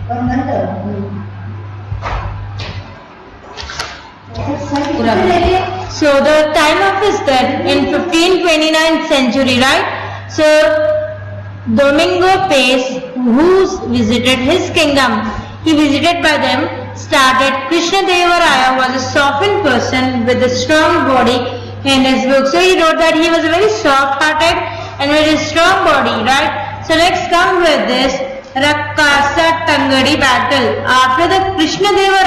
So the time of his death in 1529th century, right? So Domingo Pace, who visited his kingdom, he visited by them, started. Krishnadeva was a softened person with a strong body in his book. So he wrote that he was a very soft-hearted and very strong body, right? So let's come with this Rakasa Tangadi battle. After the Krishnadeva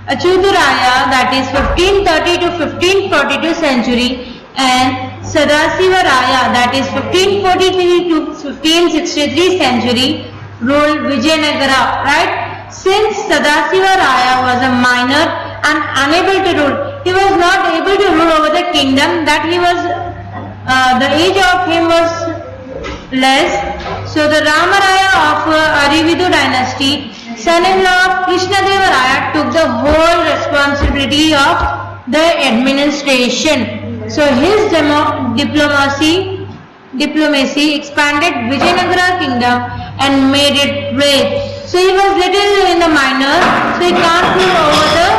Achuduraya, that is 1530 to 1542 century, and Sadasiva Raya, that is 1543 to 1563 century, ruled Vijayanagara, right? Since Sadasiva Raya was a minor and unable to rule, he was not able to rule over the kingdom, that he was, the age of him was less. So the Ramaraya of Arividu dynasty, son-in-law of Krishnadeva Raya, took the whole responsibility of the administration. So his diplomacy expanded Vijayanagara kingdom and made it great. So he was little in the minor, so he can't rule over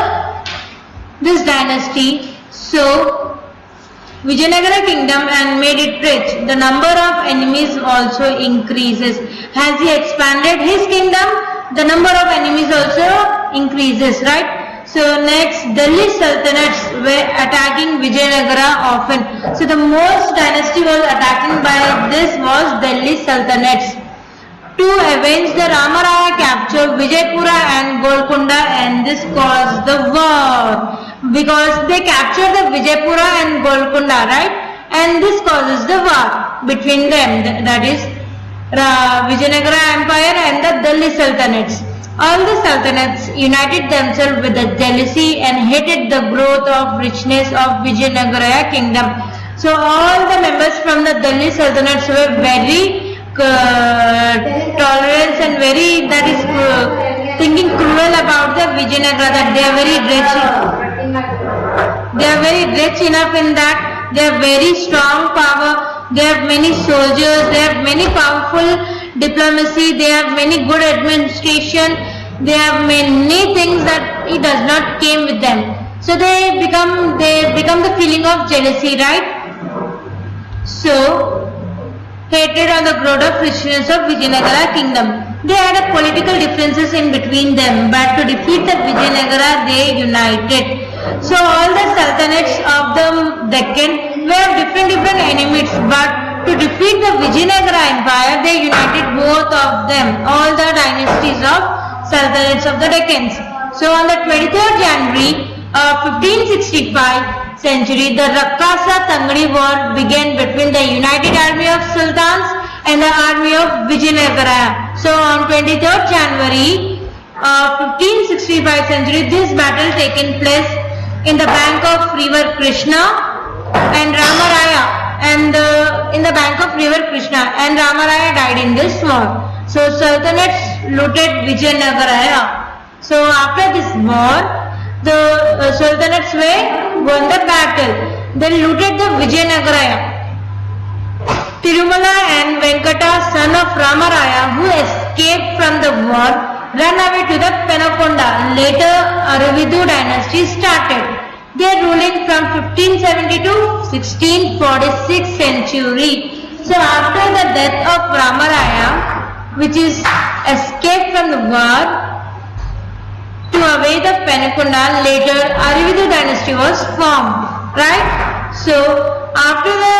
this dynasty. So Vijayanagara kingdom and made it rich. The number of enemies also increases. As he expanded his kingdom, the number of enemies also increases, right? So next, Delhi Sultanates were attacking Vijayanagara often. So the most dynasty was attacking by this was Delhi Sultanates. To avenge the Ramaraya capture Vijaypura and Golconda, and this caused the war. Because they captured the Vijaypura and Golconda, right? And this causes the war between them, that is Vijayanagara Empire and the Delhi Sultanates. All the sultanates united themselves with the jealousy and hated the growth of richness of Vijayanagara kingdom. So all the members from the Delhi Sultanates were very tolerant and very, that is thinking cruel about the Vijayanagara, that they are very rich. They are very rich enough in that they have very strong power. They have many soldiers, they have many powerful diplomacy, they have many good administration, they have many things that it does not came with them. So they become the feeling of jealousy, right? So hatred on the growth of richness of Vijayanagara kingdom. They had a political differences in between them, but to defeat the Vijayanagara they united. So all the sultanates of the Deccan were different enemies, but to defeat the Vijayanagara empire they united both of them, all the dynasties of sultanates of the Deccans. So on the 23rd January of 1565 century, the Rakasa Tangadi war began between the united army of sultans and the army of Vijayanagara. So on 23rd January of 1565 century, this battle taken place in the bank of river Krishna and Ramaraya, and in the bank of river Krishna, and Ramaraya died in this war. So sultanates looted Vijayanagara. So after this war, the sultanates won the battle. They looted the Vijayanagara. Tirumala and Venkata, son of Ramaraya, who escaped from the war, ran away to the Penakonda. Later, Aravidu dynasty started. They are ruling from 1570 to 1646 century. So after the death of Ramaraya, which is escaped from the war to avoid the Penakonda, later Aravidu dynasty was formed, right? So after the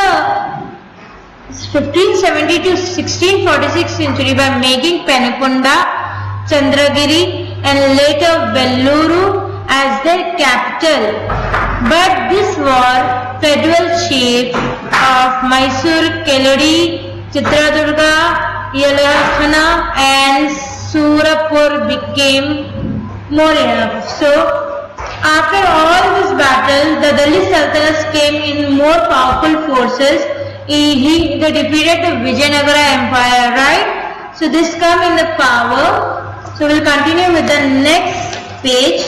1570 to 1646 century, by making Penakonda, Chandragiri and later Velluru as their capital. But this war, feudal chief of Mysore, Keladi, Chitradurga, Yelathana and Surapur became more enough. So after all this battle, the Delhi Sultanates came in more powerful forces. They defeated the Vijayanagara empire, right? So this come in the power. So we'll continue with the next page.